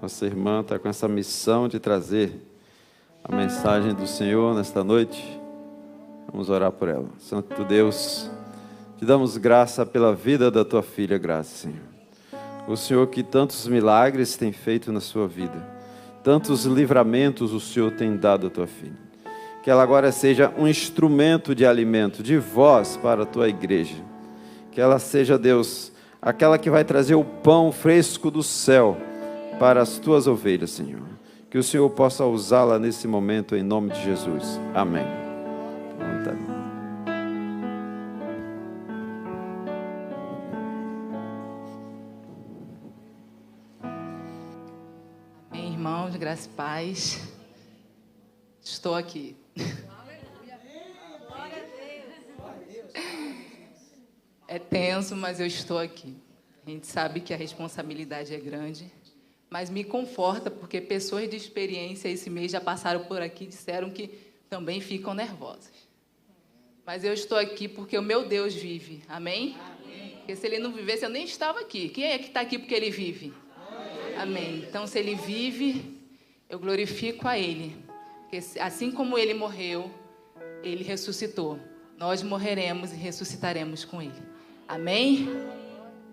Nossa irmã está com essa missão de trazer a mensagem do Senhor nesta noite. Vamos orar por ela. Santo Deus, te damos graça pela vida da tua filha, graça, Senhor. O Senhor que tantos milagres tem feito na sua vida, tantos livramentos o Senhor tem dado à tua filha. Que ela agora seja um instrumento de alimento, de voz para a tua igreja. Que ela seja, Deus, aquela que vai trazer o pão fresco do céu para as tuas ovelhas, Senhor. Que o Senhor possa usá-la nesse momento, em nome de Jesus. Amém. Amém, irmãos, graça e paz. Estou aqui. É tenso, mas eu estou aqui. A gente sabe que a responsabilidade é grande, mas me conforta porque pessoas de experiência esse mês já passaram por aqui e disseram que também ficam nervosas. Mas eu estou aqui porque o meu Deus vive. Amém? Amém. Porque se ele não vivesse, eu nem estava aqui. Quem é que está aqui porque ele vive? Amém. Então, se ele vive, eu glorifico a ele. Porque assim como ele morreu, ele ressuscitou. Nós morreremos e ressuscitaremos com ele. Amém?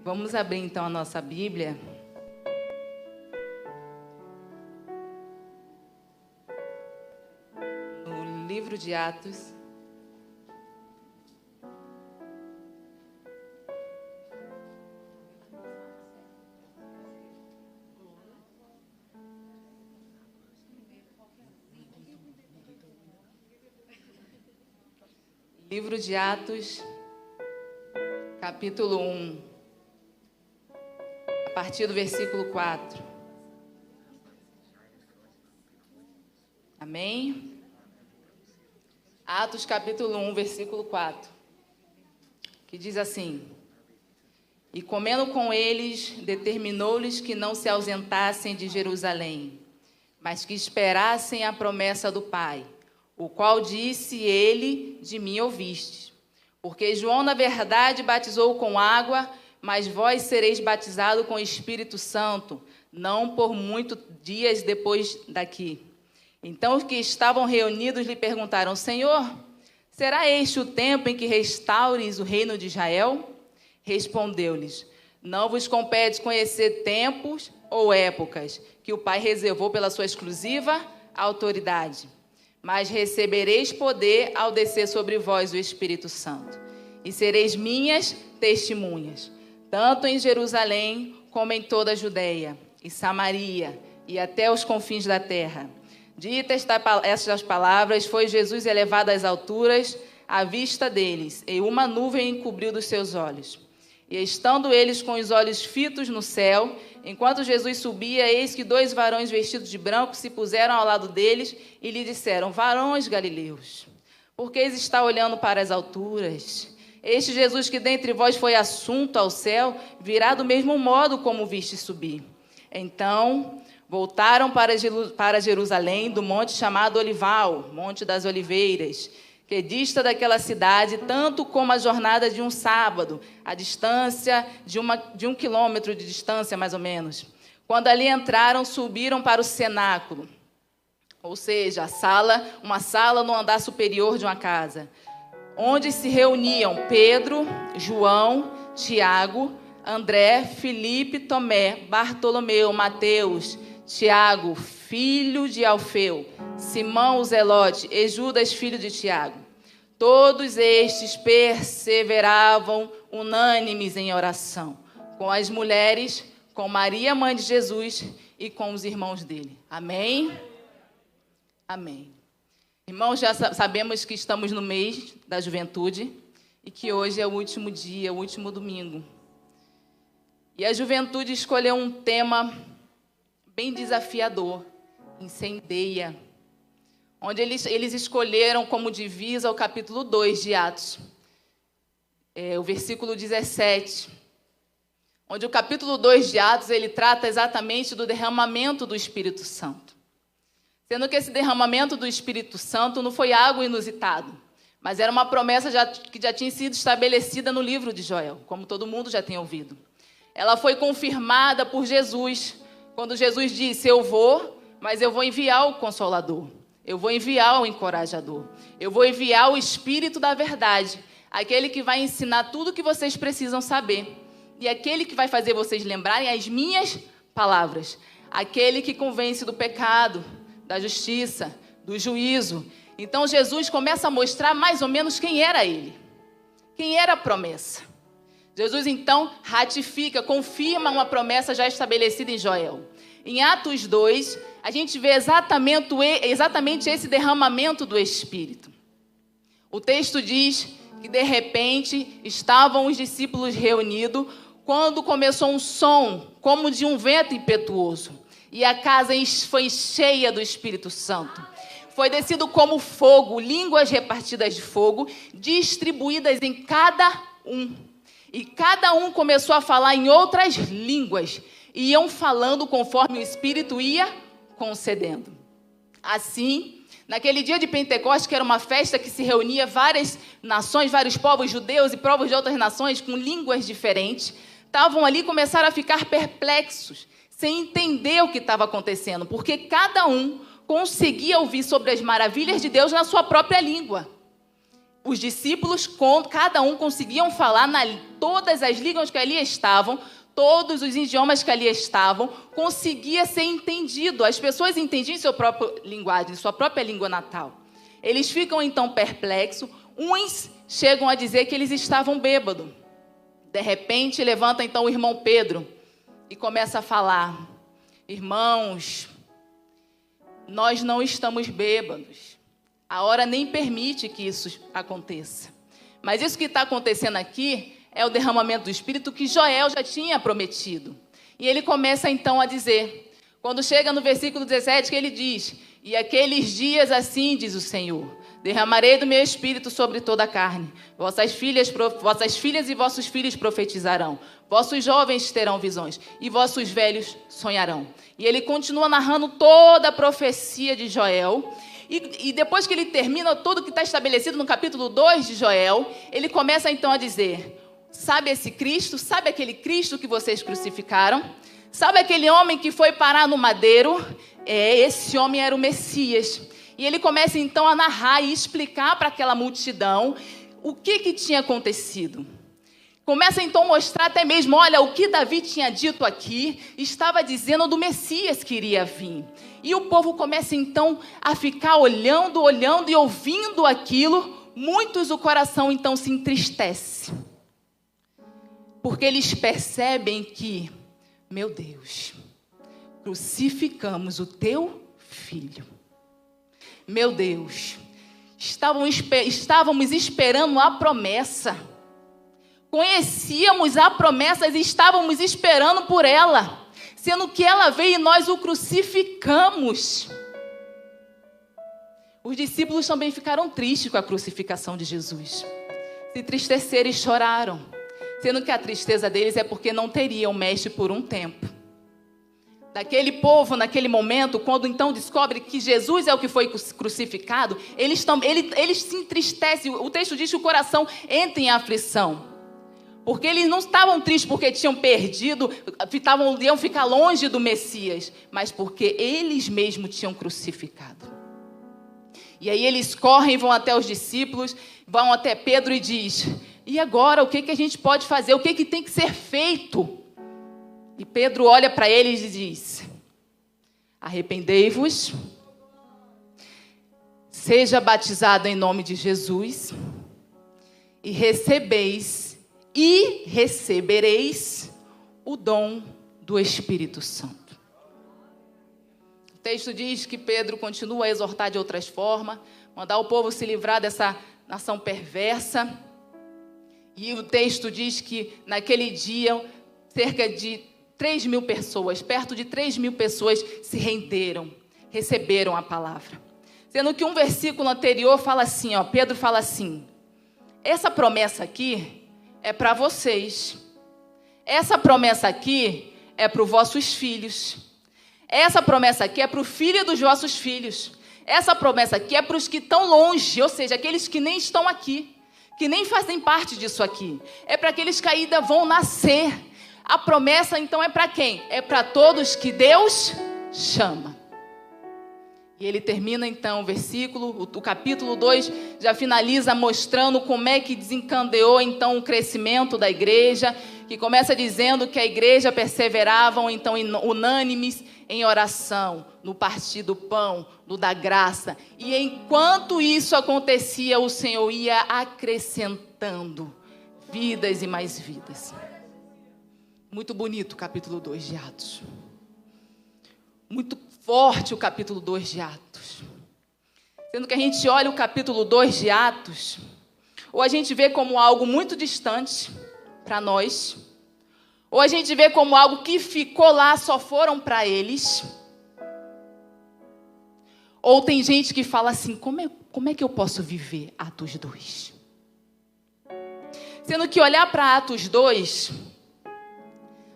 Vamos abrir então a nossa Bíblia. No livro de Atos. Livro de Atos, capítulo 1, a partir do versículo 4. Amém? Atos, capítulo 1, versículo 4, que diz assim: E comendo com eles, determinou-lhes que não se ausentassem de Jerusalém, mas que esperassem a promessa do Pai, o qual disse ele, de mim ouvistes. Porque João, na verdade, batizou com água, mas vós sereis batizados com o Espírito Santo, não por muitos dias depois daqui. Então os que estavam reunidos lhe perguntaram: Senhor, será este o tempo em que restaures o reino de Israel? Respondeu-lhes: Não vos compete conhecer tempos ou épocas que o Pai reservou pela sua exclusiva autoridade. Mas recebereis poder ao descer sobre vós o Espírito Santo. E sereis minhas testemunhas, tanto em Jerusalém como em toda a Judeia e Samaria e até os confins da terra. Ditas estas palavras, foi Jesus elevado às alturas à vista deles, e uma nuvem encobriu dos seus olhos. E estando eles com os olhos fitos no céu, enquanto Jesus subia, eis que 2 varões vestidos de branco se puseram ao lado deles e lhe disseram: Varões galileus, por que está olhando para as alturas? Este Jesus que dentre vós foi assunto ao céu, virá do mesmo modo como viste subir. Então voltaram para Jerusalém, do monte chamado Olival, Monte das Oliveiras, que dista daquela cidade, tanto como a jornada de um sábado, a distância de 1 quilômetro de distância, mais ou menos. Quando ali entraram, subiram para o cenáculo, ou seja, uma sala no andar superior de uma casa, onde se reuniam Pedro, João, Tiago, André, Filipe, Tomé, Bartolomeu, Mateus, Tiago, filho de Alfeu, Simão o Zelote e Judas, filho de Tiago. Todos estes perseveravam unânimes em oração, com as mulheres, com Maria, mãe de Jesus, e com os irmãos dele. Amém? Amém. Irmãos, já sabemos que estamos no mês da juventude e que hoje é o último dia, o último domingo. E a juventude escolheu um tema bem desafiador: incendeia. Onde eles escolheram como divisa o capítulo 2 de Atos, o versículo 17, onde o capítulo 2 de Atos ele trata exatamente do derramamento do Espírito Santo. Sendo que esse derramamento do Espírito Santo não foi algo inusitado, mas era uma promessa que já tinha sido estabelecida no livro de Joel, como todo mundo já tem ouvido. Ela foi confirmada por Jesus, Quando Jesus disse, eu vou, mas eu vou enviar o Consolador. Eu vou enviar o Encorajador. Eu vou enviar o Espírito da verdade. Aquele que vai ensinar tudo o que vocês precisam saber. E aquele que vai fazer vocês lembrarem as minhas palavras. Aquele que convence do pecado, da justiça, do juízo. Então Jesus começa a mostrar mais ou menos quem era ele. Quem era a promessa. Jesus então ratifica, confirma uma promessa já estabelecida em Joel. Em Atos 2, a gente vê exatamente esse derramamento do Espírito. O texto diz que de repente estavam os discípulos reunidos quando começou um som como de um vento impetuoso. E a casa foi cheia do Espírito Santo. Foi descido como fogo, línguas repartidas de fogo, distribuídas em cada um. E cada um começou a falar em outras línguas. E iam falando conforme o Espírito ia concedendo. Assim, naquele dia de Pentecostes, que era uma festa que se reunia várias nações, vários povos judeus e povos de outras nações com línguas diferentes, estavam ali e começaram a ficar perplexos, sem entender o que estava acontecendo, porque cada um conseguia ouvir sobre as maravilhas de Deus na sua própria língua. Os discípulos, cada um conseguiam falar todas as línguas que ali estavam, todos os idiomas que ali estavam, conseguia ser entendido. As pessoas entendiam sua própria linguagem, sua própria língua natal. Eles ficam então perplexos, uns chegam a dizer que eles estavam bêbados. De repente, levanta então o irmão Pedro e começa a falar: irmãos, nós não estamos bêbados. A hora nem permite que isso aconteça. Mas isso que está acontecendo aqui é o derramamento do Espírito que Joel já tinha prometido. E ele começa então a dizer, quando chega no versículo 17, que ele diz: e aqueles dias assim, diz o Senhor, derramarei do meu Espírito sobre toda a carne. Vossas filhas e vossos filhos profetizarão. Vossos jovens terão visões e vossos velhos sonharão. E ele continua narrando toda a profecia de Joel. E depois que ele termina tudo que está estabelecido no capítulo 2 de Joel, ele começa então a dizer: sabe esse Cristo? Sabe aquele Cristo que vocês crucificaram? Sabe aquele homem que foi parar no madeiro? Esse homem era o Messias. E ele começa então a narrar e explicar para aquela multidão o que tinha acontecido. Começa então a mostrar até mesmo, olha, o que Davi tinha dito aqui, estava dizendo do Messias que iria vir. E o povo começa então a ficar olhando e ouvindo aquilo. Muitos o coração então se entristece. Porque eles percebem que, meu Deus, crucificamos o teu filho. Meu Deus, estávamos esperando a promessa. Conhecíamos a promessa e estávamos esperando por ela. Sendo que ela veio e nós o crucificamos. Os discípulos também ficaram tristes com a crucificação de Jesus. Se entristeceram e choraram. Sendo que a tristeza deles é porque não teriam mestre por um tempo. Daquele povo, naquele momento, quando então descobre que Jesus é o que foi crucificado, eles se entristecem. O texto diz que o coração entra em aflição. Porque eles não estavam tristes porque tinham perdido, iam ficar longe do Messias, mas porque eles mesmos tinham crucificado. E aí eles correm, vão até os discípulos, vão até Pedro e diz: e agora, o que a gente pode fazer? O que tem que ser feito? E Pedro olha para eles e diz: arrependei-vos, seja batizado em nome de Jesus, e recebereis o dom do Espírito Santo. O texto diz que Pedro continua a exortar de outras formas, mandar o povo se livrar dessa nação perversa. E o texto diz que naquele dia, cerca de 3.000 pessoas, perto de 3.000 pessoas se renderam, receberam a palavra. Sendo que um versículo anterior fala assim, Pedro fala assim: essa promessa aqui é para vocês. Essa promessa aqui é para os vossos filhos. Essa promessa aqui é para o filho dos vossos filhos. Essa promessa aqui é para os que estão longe, ou seja, aqueles que nem estão aqui, que nem fazem parte disso aqui. É para aqueles que ainda vão nascer. A promessa então é para quem? É para todos que Deus chama. E ele termina então o versículo, o capítulo 2, já finaliza mostrando como é que desencadeou então o crescimento da igreja, que começa dizendo que a igreja perseveravam então unânimes em oração, no partir do pão, no dar graça. E enquanto isso acontecia, o Senhor ia acrescentando vidas e mais vidas. Muito bonito o capítulo 2 de Atos. Muito forte o capítulo 2 de Atos. Sendo que a gente olha o capítulo 2 de Atos, ou a gente vê como algo muito distante para nós, ou a gente vê como algo que ficou lá, só foram para eles. Ou tem gente que fala assim, como é que eu posso viver Atos 2? Sendo que olhar para Atos 2,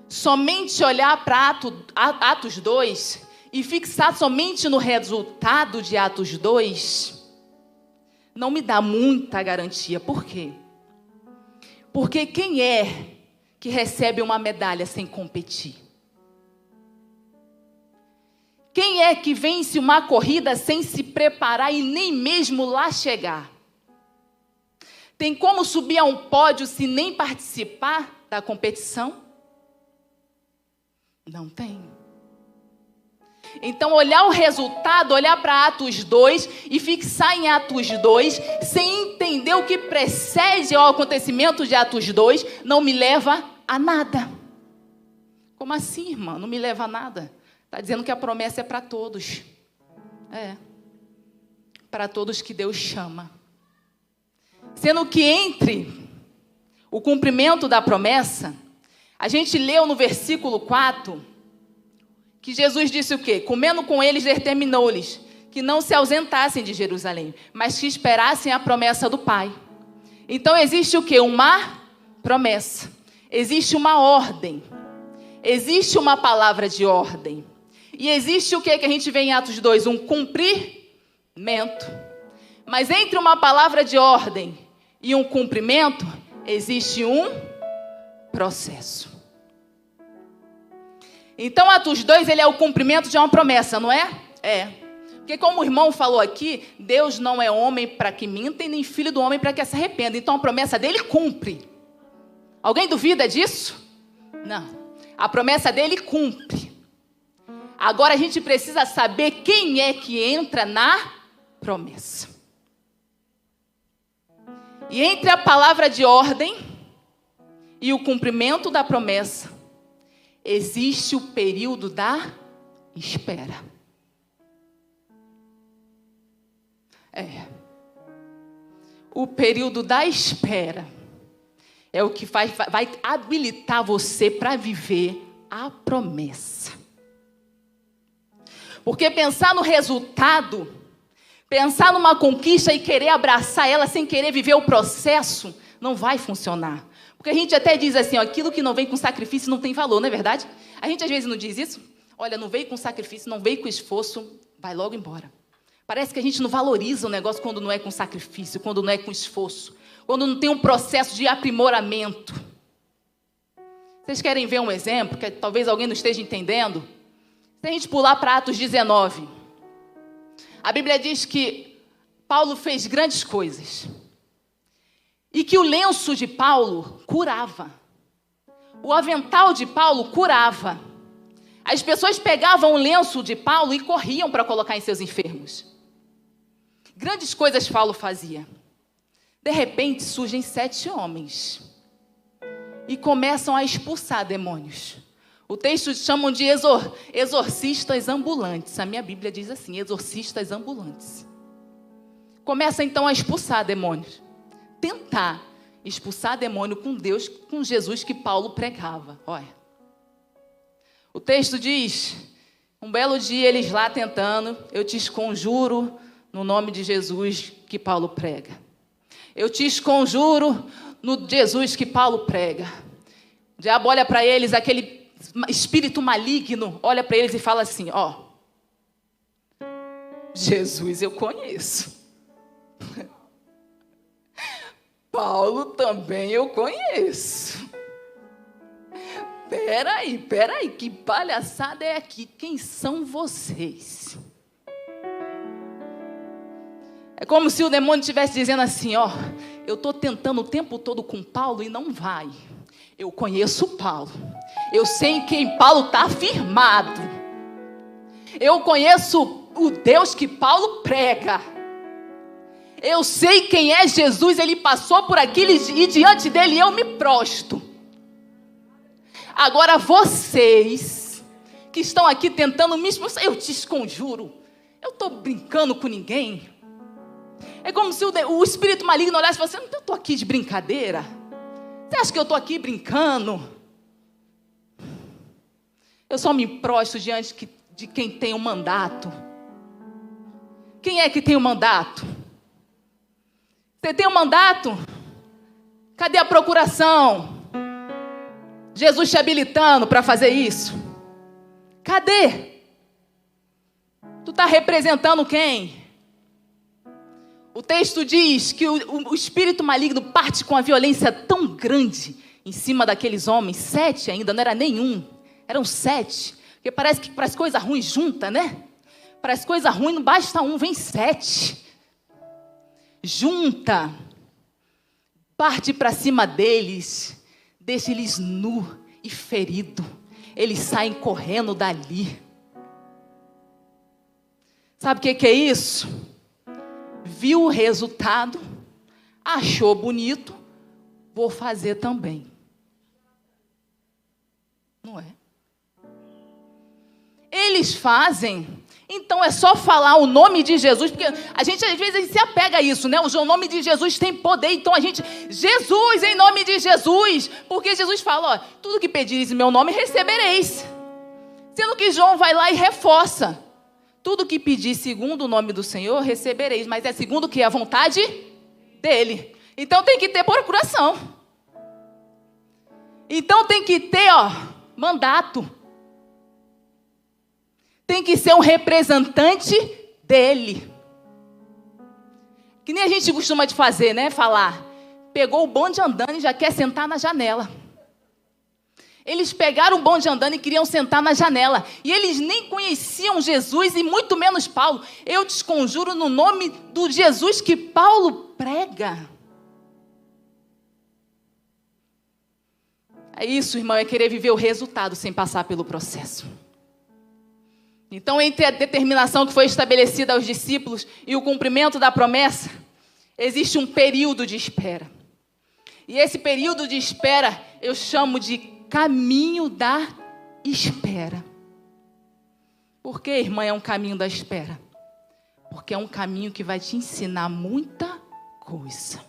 somente olhar para Atos 2 e fixar somente no resultado de Atos 2, não me dá muita garantia. Por quê? Porque quem é que recebe uma medalha sem competir? Quem é que vence uma corrida sem se preparar e nem mesmo lá chegar? Tem como subir a um pódio se nem participar da competição? Não tem. Então, olhar o resultado, olhar para Atos 2 e fixar em Atos 2, sem entender o que precede ao acontecimento de Atos 2, não me leva a nada. Como assim, irmã? Não me leva a nada? Está dizendo que a promessa é para todos. É. Para todos que Deus chama. Sendo que entre o cumprimento da promessa, a gente leu no versículo 4... que Jesus disse o quê? Comendo com eles, determinou-lhes que não se ausentassem de Jerusalém, mas que esperassem a promessa do Pai. Então existe o quê? Uma promessa. Existe uma ordem. Existe uma palavra de ordem. E existe o quê que a gente vê em Atos 2? Um cumprimento. Mas entre uma palavra de ordem e um cumprimento, existe um processo. Então, Atos 2, ele é o cumprimento de uma promessa, não é? É. Porque como o irmão falou aqui, Deus não é homem para que minta e nem filho do homem para que se arrependa. Então, a promessa dele cumpre. Alguém duvida disso? Não. A promessa dele cumpre. Agora, a gente precisa saber quem é que entra na promessa. E entre a palavra de ordem e o cumprimento da promessa, existe o período da espera. O período da espera é o que vai habilitar você para viver a promessa. Porque pensar no resultado, pensar numa conquista e querer abraçar ela sem querer viver o processo, não vai funcionar. Porque a gente até diz assim, ó, aquilo que não vem com sacrifício não tem valor, não é verdade? A gente às vezes não diz isso? Olha, não veio com sacrifício, não veio com esforço, vai logo embora. Parece que a gente não valoriza o negócio quando não é com sacrifício, quando não é com esforço, quando não tem um processo de aprimoramento. Vocês querem ver um exemplo, que talvez alguém não esteja entendendo? Se a gente pular para Atos 19, a Bíblia diz que Paulo fez grandes coisas. E que o lenço de Paulo curava. O avental de Paulo curava. As pessoas pegavam o lenço de Paulo e corriam para colocar em seus enfermos. Grandes coisas Paulo fazia. De repente surgem 7 homens. E começam a expulsar demônios. O texto chamam de exorcistas ambulantes. A minha Bíblia diz assim, exorcistas ambulantes. Começa então a expulsar demônios. Tentar expulsar demônio com Deus, com Jesus que Paulo pregava. Olha. O texto diz, um belo dia eles lá tentando, eu te conjuro no nome de Jesus que Paulo prega. Eu te conjuro no Jesus que Paulo prega. O diabo olha para eles, aquele espírito maligno, olha para eles e fala assim, ó, Jesus eu conheço. Paulo também eu conheço. peraí, que palhaçada é aqui? Quem são vocês? É como se o demônio estivesse dizendo assim, ó, eu estou tentando o tempo todo com Paulo e não vai. Eu conheço Paulo. Eu sei em quem Paulo está firmado. Eu conheço o Deus que Paulo prega. Eu sei quem é Jesus, ele passou por aquilo e diante dele eu me prostro. Agora vocês que estão aqui tentando me expulsar, eu te conjuro, eu estou brincando com ninguém. É como se o espírito maligno olhasse e falasse, eu estou aqui de brincadeira? Você acha que eu estou aqui brincando? Eu só me prostro diante de quem tem o mandato. Quem é que tem o mandato? Você tem o mandato? Cadê a procuração? Jesus te habilitando para fazer isso? Cadê? Tu está representando quem? O texto diz que o espírito maligno parte com a violência tão grande em cima daqueles homens, 7 ainda, não era nenhum, eram 7, porque parece que para as coisas ruins junta, né? Para as coisas ruins não basta um, vem 7. Junta, parte para cima deles, deixa eles nu e ferido, eles saem correndo dali. Sabe o que é isso? Viu o resultado, achou bonito, vou fazer também. Não é? Eles fazem, então é só falar o nome de Jesus, porque a gente às vezes se apega a isso, né? O nome de Jesus tem poder, então a gente, Jesus, em nome de Jesus, porque Jesus fala, ó, tudo que pedires em meu nome recebereis. Sendo que João vai lá e reforça. Tudo que pedir segundo o nome do Senhor, recebereis. Mas é segundo o que? A vontade dele. Então tem que ter procuração. Então tem que ter, mandato. Tem que ser um representante dele. Que nem a gente costuma de fazer, né? Falar, pegou o bonde andando e já quer sentar na janela. Eles pegaram o bonde andando e queriam sentar na janela. E eles nem conheciam Jesus e muito menos Paulo. Eu te conjuro no nome do Jesus que Paulo prega. É isso, irmão, é querer viver o resultado sem passar pelo processo. Então, entre a determinação que foi estabelecida aos discípulos e o cumprimento da promessa, existe um período de espera. E esse período de espera eu chamo de caminho da espera. Por que, irmã, é um caminho da espera? Porque é um caminho que vai te ensinar muita coisa.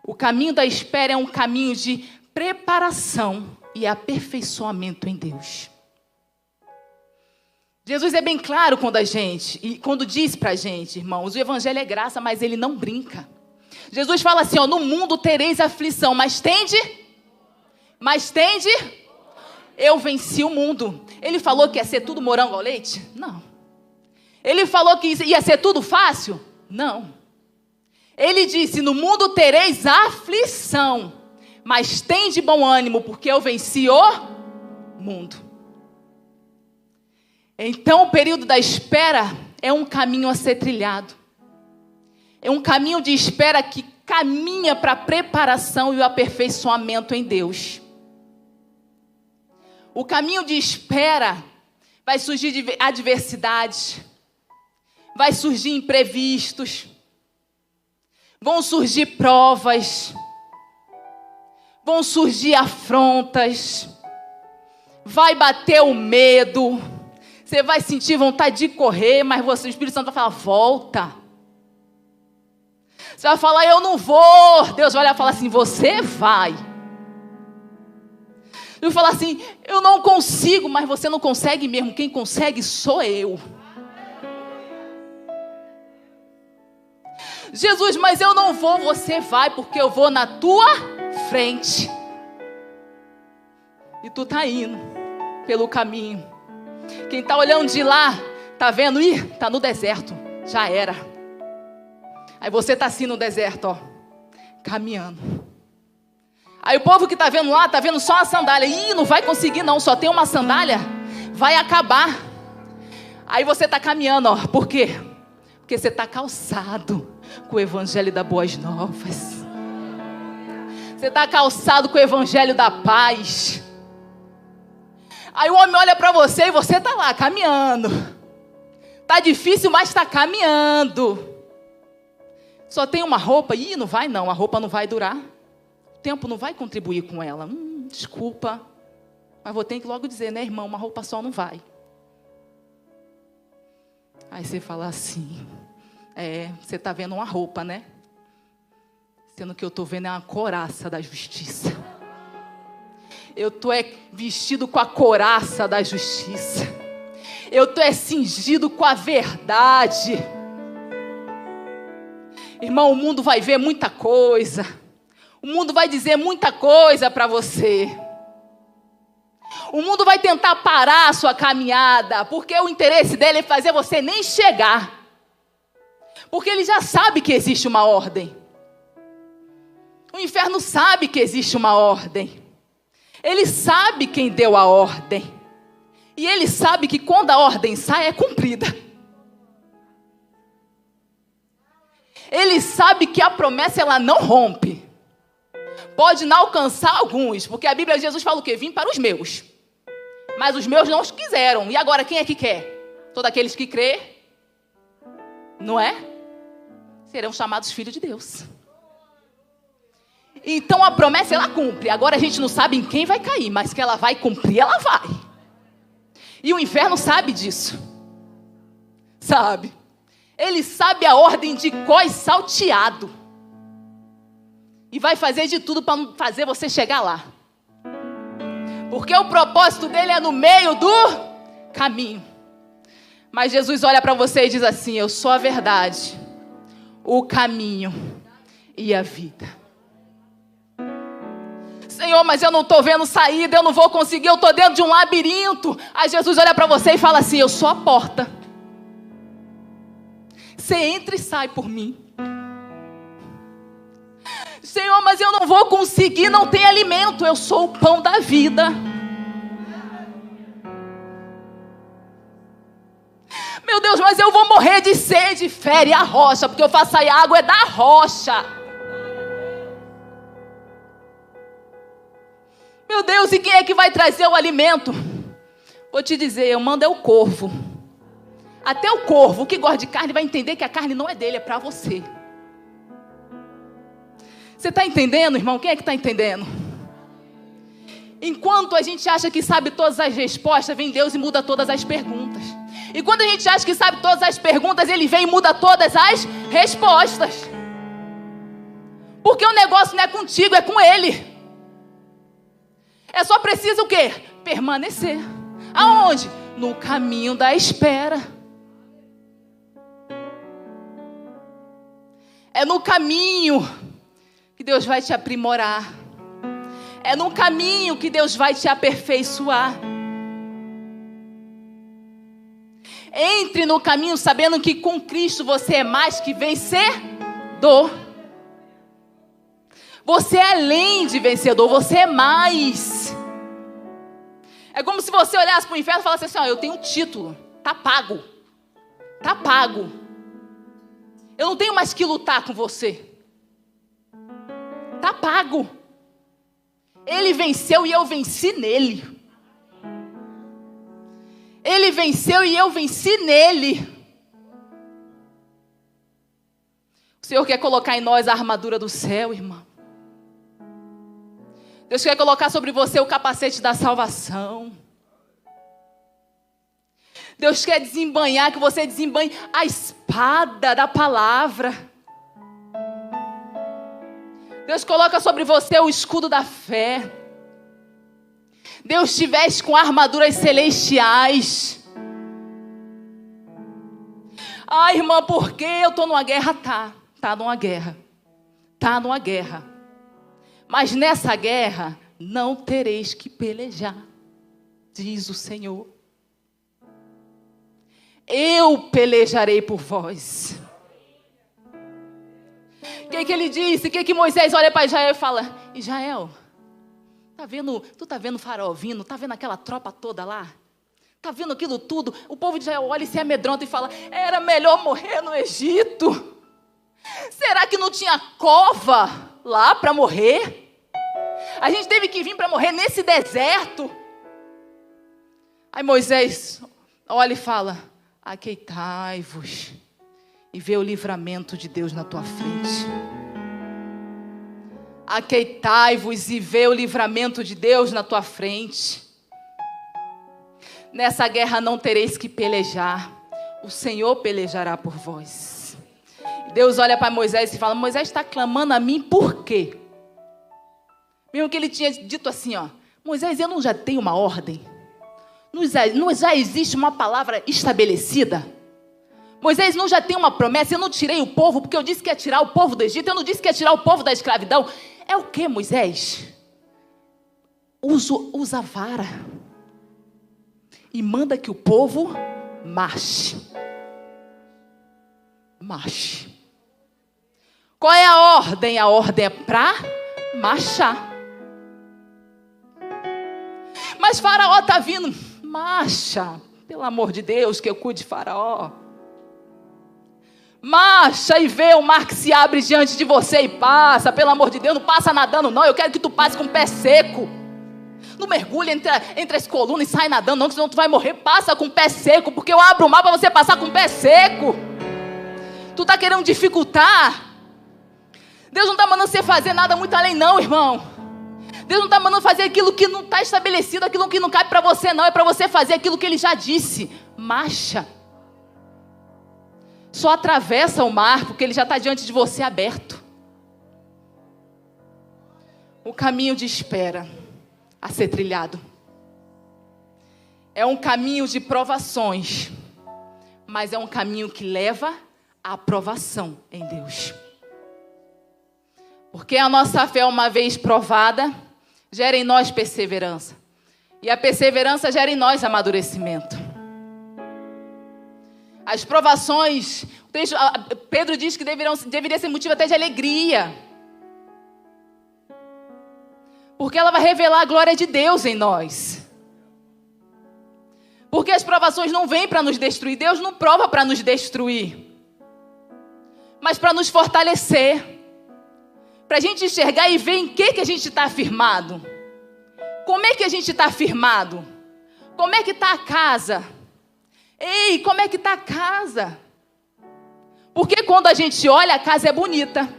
O caminho da espera é um caminho de preparação e aperfeiçoamento em Deus. Jesus é bem claro quando diz para a gente, irmãos, o evangelho é graça, mas ele não brinca. Jesus fala assim, no mundo tereis aflição, mas tende, eu venci o mundo. Ele falou que ia ser tudo morango ao leite? Não. Ele falou que ia ser tudo fácil? Não. Ele disse, no mundo tereis aflição, mas tende bom ânimo, porque eu venci o mundo. Então o período da espera é um caminho a ser trilhado. É um caminho de espera que caminha para a preparação e o aperfeiçoamento em Deus. O caminho de espera vai surgir adversidades, vai surgir imprevistos, vão surgir provas, vão surgir afrontas, vai bater o medo, você vai sentir vontade de correr, mas o Espírito Santo vai falar, volta. Você vai falar, eu não vou. Deus vai olhar e falar assim, você vai. Eu vou falar assim, eu não consigo, mas você não consegue mesmo. Quem consegue sou eu. Jesus, mas eu não vou, você vai, porque eu vou na tua frente. E tu tá indo pelo caminho. Quem está olhando de lá, está vendo? Está no deserto, já era. Aí você está assim no deserto, caminhando. Aí o povo que está vendo lá, está vendo só uma sandália. Ih, não vai conseguir não, só tem uma sandália. Vai acabar. Aí você está caminhando, ó. Por quê? Porque você está calçado com o evangelho das boas novas. Você está calçado com o evangelho da paz. Aí o homem olha para você e você está lá caminhando. Está difícil, mas está caminhando. Só tem uma roupa. Ih, não vai não, a roupa não vai durar. O tempo não vai contribuir com ela. Desculpa. Mas vou ter que logo dizer, né, irmão? Uma roupa só não vai. Aí você fala assim, você está vendo uma roupa, né? Sendo que eu estou vendo é uma couraça da justiça. Eu estou vestido com a couraça da justiça. Eu estou cingido com a verdade. Irmão, o mundo vai ver muita coisa. O mundo vai dizer muita coisa para você. O mundo vai tentar parar a sua caminhada, porque o interesse dele é fazer você nem chegar. Porque ele já sabe que existe uma ordem. O inferno sabe que existe uma ordem. Ele sabe quem deu a ordem. E ele sabe que quando a ordem sai, é cumprida. Ele sabe que a promessa, ela não rompe. Pode não alcançar alguns, porque a Bíblia de Jesus fala o quê? Vim para os meus. Mas os meus não os quiseram. E agora quem é que quer? Todos aqueles que crê, não é? Serão chamados filhos de Deus. Então a promessa ela cumpre. Agora a gente não sabe em quem vai cair, mas que ela vai cumprir, ela vai. E o inferno sabe disso. Sabe? Ele sabe a ordem de cós salteado. E vai fazer de tudo para fazer você chegar lá. Porque o propósito dele é no meio do caminho. Mas Jesus olha para você e diz assim: eu sou a verdade, o caminho e a vida. Senhor, mas eu não estou vendo saída, eu não vou conseguir, eu estou dentro de um labirinto. Aí Jesus olha para você e fala assim: eu sou a porta. Você entra e sai por mim. Senhor, mas eu não vou conseguir, não tem alimento. Eu sou o pão da vida. Meu Deus, mas eu vou morrer de sede. Fere a rocha, porque eu faço sair a água é da rocha. Meu Deus, e quem é que vai trazer o alimento? Vou te dizer, eu mando é o corvo. Até o corvo que gosta de carne vai entender que a carne não é dele, é para você. Você está entendendo, irmão? Quem é que está entendendo? Enquanto a gente acha que sabe todas as respostas, vem Deus e muda todas as perguntas. E quando a gente acha que sabe todas as perguntas, Ele vem e muda todas as respostas. Porque o negócio não é contigo, é com Ele. É só preciso o quê? Permanecer. Aonde? No caminho da espera. É no caminho que Deus vai te aprimorar. É no caminho que Deus vai te aperfeiçoar. Entre no caminho sabendo que com Cristo você é mais que vencedor. Você é além de vencedor, você é mais. É como se você olhasse para o inferno e falasse assim: ó, eu tenho um título, tá pago. Tá pago. Eu não tenho mais que lutar com você. Tá pago. Ele venceu e eu venci nele. Ele venceu e eu venci nele. O Senhor quer colocar em nós a armadura do céu, irmão. Deus quer colocar sobre você o capacete da salvação. Deus quer desembanhar, que você desembanhe a espada da palavra. Deus coloca sobre você o escudo da fé. Deus te veste com armaduras celestiais. Ah, irmã, por que eu estou numa guerra? Tá numa guerra. Tá numa guerra. Mas nessa guerra não tereis que pelejar, diz o Senhor. Eu pelejarei por vós. O que ele disse? O que Moisés olha para Israel e fala: Israel, Tu tá vendo o faraó vindo? Tá vendo aquela tropa toda lá? Tá vendo aquilo tudo? O povo de Israel olha e se amedronta e fala, era melhor morrer no Egito. Será que não tinha cova lá para morrer? A gente teve que vir para morrer nesse deserto. Aí Moisés olha e fala, aqueitai-vos e vê o livramento de Deus na tua frente. Aqueitai-vos e vê o livramento de Deus na tua frente. Nessa guerra não tereis que pelejar, o Senhor pelejará por vós. Deus olha para Moisés e fala, Moisés está clamando a mim por quê? Mesmo que ele tinha dito assim, ó, Moisés, eu não já tenho uma ordem? Não já existe uma palavra estabelecida? Moisés, não já tem uma promessa? Eu não tirei o povo porque eu disse que ia tirar o povo do Egito, eu não disse que ia tirar o povo da escravidão. É o que, Moisés? Usa a vara e manda que o povo marche. Marche. Qual é a ordem? A ordem é para marchar. Mas Faraó está vindo. Marcha. Pelo amor de Deus, que eu cuide de Faraó. Marcha e vê o mar que se abre diante de você e passa. Pelo amor de Deus, não passa nadando não. Eu quero que tu passe com o pé seco. Não mergulha entre as colunas e sai nadando não, senão tu vai morrer. Passa com o pé seco, porque eu abro o mar para você passar com o pé seco. Tu está querendo dificultar. Deus não está mandando você fazer nada muito além não, irmão. Deus não está mandando fazer aquilo que não está estabelecido, aquilo que não cabe para você não. É para você fazer aquilo que Ele já disse. Marcha. Só atravessa o mar, porque ele já está diante de você aberto. O caminho de espera a ser trilhado é um caminho de provações, mas é um caminho que leva à aprovação em Deus. Porque a nossa fé, uma vez provada, gera em nós perseverança. E a perseverança gera em nós amadurecimento. As provações, Pedro diz que deveria ser motivo até de alegria. Porque ela vai revelar a glória de Deus em nós. Porque as provações não vêm para nos destruir. Deus não prova para nos destruir, mas para nos fortalecer. Para a gente enxergar e ver em que a gente está firmado. Como é que a gente está firmado? Como é que está a casa? Ei, como é que está a casa? Porque quando a gente olha, a casa é bonita,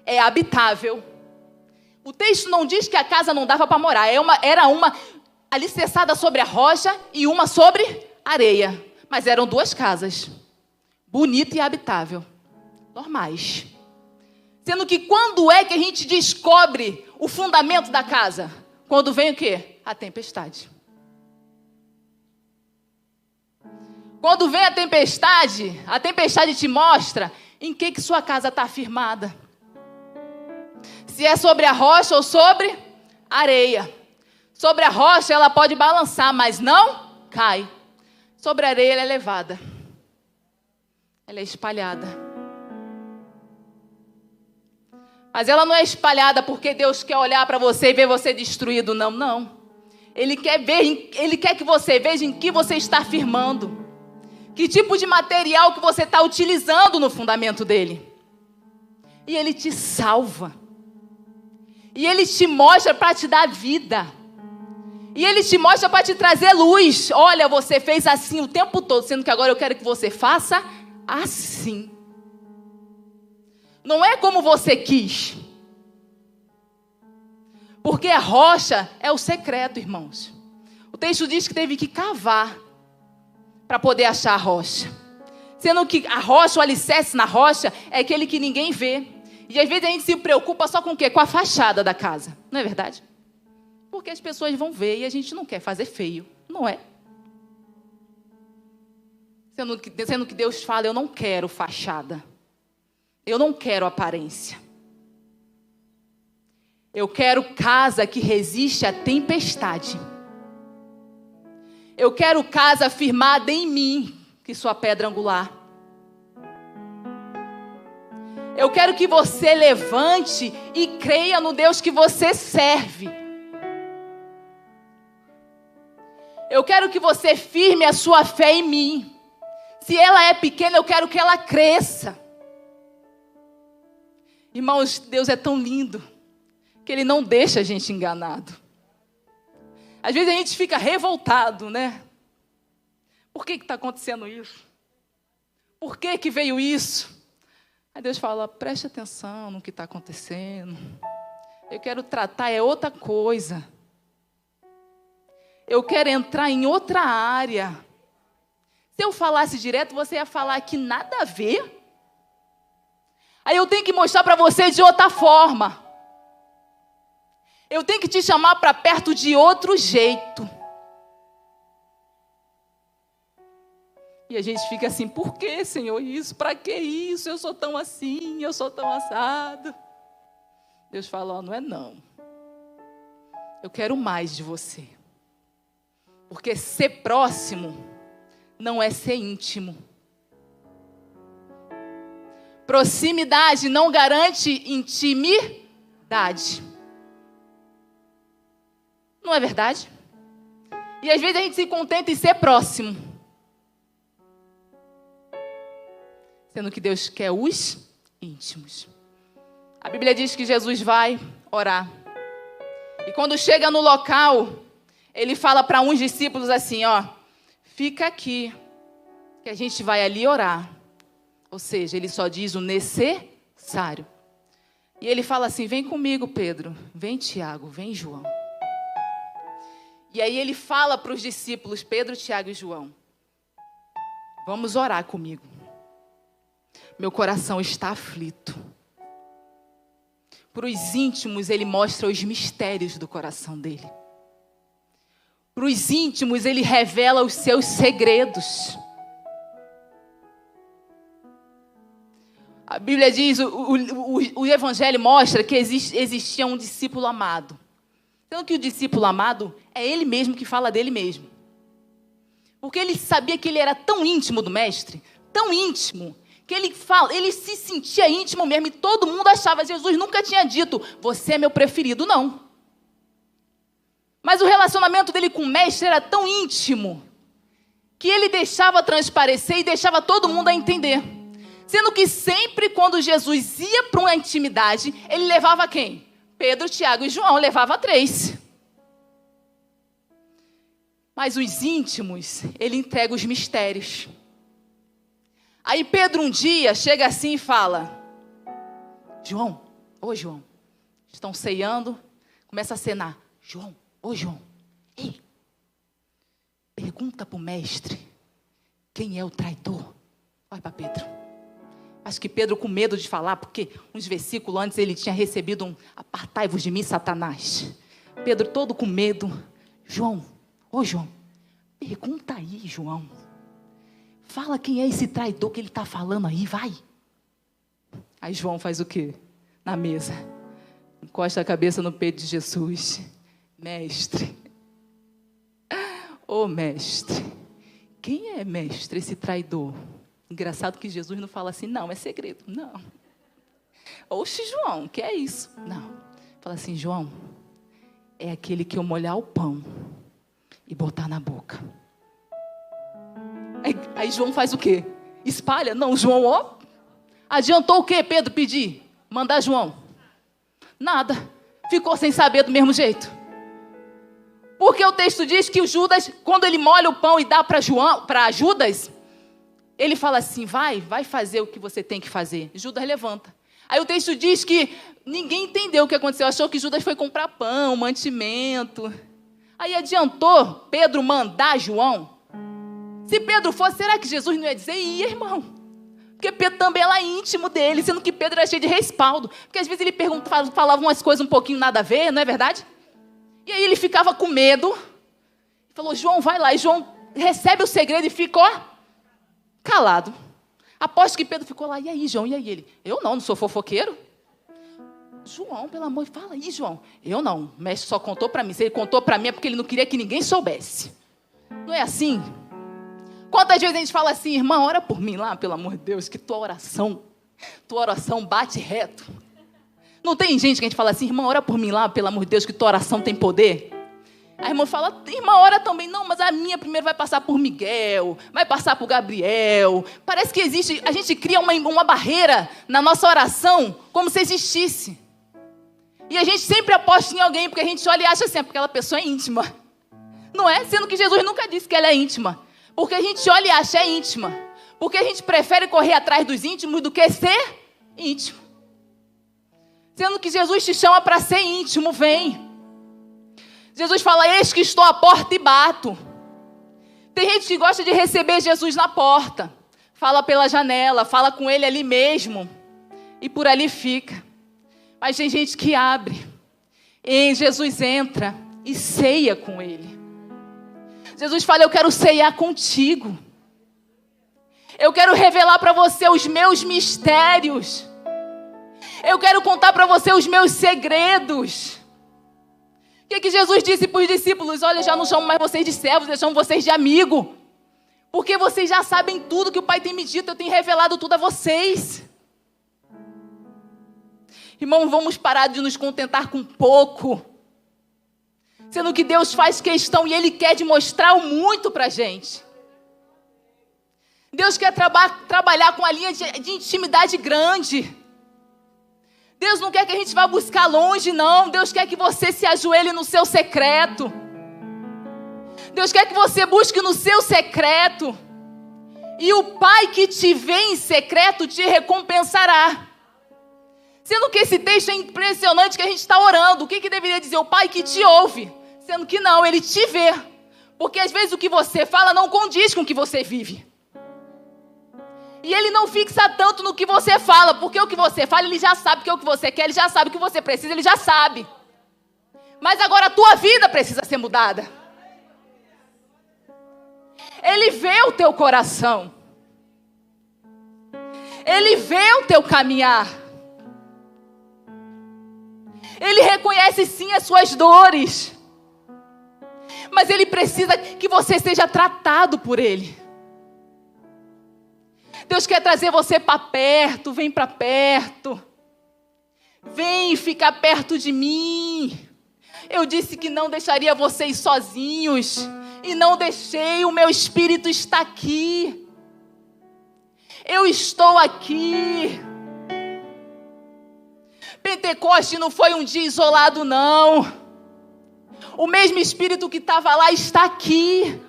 é habitável. O texto não diz que a casa não dava para morar. Era uma alicerçada sobre a rocha e uma sobre areia. Mas eram duas casas, bonita e habitável, normais. Sendo que quando é que a gente descobre o fundamento da casa? Quando vem o quê? A tempestade. Quando vem a tempestade te mostra em que sua casa está firmada. Se é sobre a rocha ou sobre a areia. Sobre a rocha ela pode balançar, mas não cai. Sobre a areia ela é levada. Ela é espalhada. Mas ela não é espalhada porque Deus quer olhar para você e ver você destruído, não. Ele quer que você veja em que você está firmando. Que tipo de material que você está utilizando no fundamento dele. E ele te salva. E ele te mostra para te dar vida. E ele te mostra para te trazer luz. Olha, você fez assim o tempo todo, sendo que agora eu quero que você faça assim. Não é como você quis. Porque a rocha é o secreto, irmãos. O texto diz que teve que cavar para poder achar a rocha. Sendo que a rocha, o alicerce na rocha, é aquele que ninguém vê. E às vezes a gente se preocupa só com o quê? Com a fachada da casa. Não é verdade? Porque as pessoas vão ver e a gente não quer fazer feio. Não é? Sendo que Deus fala, eu não quero fachada. Eu não quero aparência. Eu quero casa que resiste à tempestade. Eu quero casa firmada em mim, que sou a pedra angular. Eu quero que você levante e creia no Deus que você serve. Eu quero que você firme a sua fé em mim. Se ela é pequena, eu quero que ela cresça. Irmãos, Deus é tão lindo que Ele não deixa a gente enganado. Às vezes a gente fica revoltado, né? Por que está acontecendo isso? Por que veio isso? Aí Deus fala, preste atenção no que está acontecendo. Eu quero tratar outra coisa. Eu quero entrar em outra área. Se eu falasse direto, você ia falar que nada a ver. Aí eu tenho que mostrar para você de outra forma. Eu tenho que te chamar para perto de outro jeito. E a gente fica assim, por que, Senhor, isso? Para que isso? Eu sou tão assim, eu sou tão assado. Deus fala, ó, não é não. Eu quero mais de você. Porque ser próximo não é ser íntimo. Proximidade não garante intimidade. Não é verdade? E às vezes a gente se contenta em ser próximo. Sendo que Deus quer os íntimos. A Bíblia diz que Jesus vai orar. E quando chega no local, Ele fala para uns discípulos assim, ó, fica aqui, que a gente vai ali orar. Ou seja, Ele só diz o necessário. E Ele fala assim, vem comigo, Pedro, vem Tiago, vem João. E aí Ele fala para os discípulos, Pedro, Tiago e João, vamos orar comigo. Meu coração está aflito. Para os íntimos, Ele mostra os mistérios do coração dele. Para os íntimos, Ele revela os seus segredos. A Bíblia diz, o Evangelho mostra que existia um discípulo amado. Então, que o discípulo amado é ele mesmo que fala dele mesmo. Porque ele sabia que ele era tão íntimo do Mestre, tão íntimo, que ele se sentia íntimo mesmo, e todo mundo achava, Jesus nunca tinha dito, você é meu preferido, não. Mas o relacionamento dele com o Mestre era tão íntimo, que ele deixava transparecer e deixava todo mundo a entender. Sendo que sempre quando Jesus ia para uma intimidade, ele levava quem? Pedro, Tiago e João, levava 3. Mas os íntimos, ele entrega os mistérios. Aí Pedro um dia chega assim e fala, João, ô João, estão ceando, começa a cenar, João, ô João, ei, pergunta para o mestre, quem é o traidor? Olha para Pedro. Acho que Pedro com medo de falar, porque uns versículos antes ele tinha recebido um apartai-vos de mim, Satanás. Pedro todo com medo. João, ô João, pergunta aí, João. Fala quem é esse traidor que ele está falando aí, vai. Aí João faz o quê? Na mesa. Encosta a cabeça no peito de Jesus. Mestre. Ô mestre. Quem é mestre, esse traidor? Engraçado que Jesus não fala assim, não, é segredo, não. Oxe, João, que é isso? Não. Fala assim, João, é aquele que eu molhar o pão e botar na boca. Aí João faz o quê? Espalha? Não, João, ó. Adiantou o quê, Pedro, pedir? Mandar João? Nada. Ficou sem saber do mesmo jeito. Porque o texto diz que o Judas, quando ele molha o pão e dá para Judas, ele fala assim, vai fazer o que você tem que fazer. Judas levanta. Aí o texto diz que ninguém entendeu o que aconteceu. Achou que Judas foi comprar pão, mantimento. Aí adiantou Pedro mandar João. Se Pedro fosse, será que Jesus não ia dizer? Ia, irmão. Porque Pedro também era íntimo dele, sendo que Pedro era cheio de respaldo. Porque às vezes ele falava umas coisas um pouquinho nada a ver, não é verdade? E aí ele ficava com medo. Falou, João, vai lá. E João recebe o segredo e fica, ó, calado. Aposto que Pedro ficou lá, e aí, João, e aí? Ele, eu não sou fofoqueiro. João, pelo amor, fala aí, João. Eu não, o mestre só contou para mim. Se ele contou para mim é porque ele não queria que ninguém soubesse. Não é assim? Quantas vezes a gente fala assim, irmã, ora por mim lá, pelo amor de Deus, que tua oração bate reto. Não tem gente que a gente fala assim, irmã, ora por mim lá, pelo amor de Deus, que tua oração tem poder. A irmã fala, irmã, ora também. Não, mas a minha primeiro vai passar por Miguel, vai passar por Gabriel. Parece que existe, a gente cria uma barreira na nossa oração, como se existisse. E a gente sempre aposta em alguém, porque a gente olha e acha assim, porque aquela pessoa é íntima. Não é? Sendo que Jesus nunca disse que ela é íntima. Porque a gente olha e acha é íntima. Porque a gente prefere correr atrás dos íntimos do que ser íntimo. Sendo que Jesus te chama para ser íntimo, vem. Jesus fala, eis que estou à porta e bato. Tem gente que gosta de receber Jesus na porta. Fala pela janela, fala com ele ali mesmo. E por ali fica. Mas tem gente que abre. E Jesus entra e ceia com ele. Jesus fala, eu quero ceiar contigo. Eu quero revelar para você os meus mistérios. Eu quero contar para você os meus segredos. O que Jesus disse para os discípulos? Olha, eu já não chamo mais vocês de servos, eu chamo vocês de amigo. Porque vocês já sabem tudo que o Pai tem me dito, eu tenho revelado tudo a vocês. Irmão, vamos parar de nos contentar com pouco. Sendo que Deus faz questão e Ele quer demonstrar o muito para a gente. Deus quer trabalhar com a linha de intimidade grande. Deus não quer que a gente vá buscar longe, não. Deus quer que você se ajoelhe no seu secreto. Deus quer que você busque no seu secreto. E o Pai que te vê em secreto te recompensará. Sendo que esse texto é impressionante que a gente está orando. O que deveria dizer? O Pai que te ouve. Sendo que não, Ele te vê. Porque às vezes o que você fala não condiz com o que você vive. E Ele não fixa tanto no que você fala. Porque o que você fala, Ele já sabe que é o que você quer. Ele já sabe o que você precisa, Ele já sabe. Mas agora a tua vida precisa ser mudada. Ele vê o teu coração. Ele vê o teu caminhar. Ele reconhece sim as suas dores. Mas Ele precisa que você seja tratado por Ele. Deus quer trazer você para perto. Vem para perto. Vem ficar perto de mim. Eu disse que não deixaria vocês sozinhos. E não deixei, o meu Espírito está aqui. Eu estou aqui. Pentecoste não foi um dia isolado, não. O mesmo Espírito que estava lá está aqui.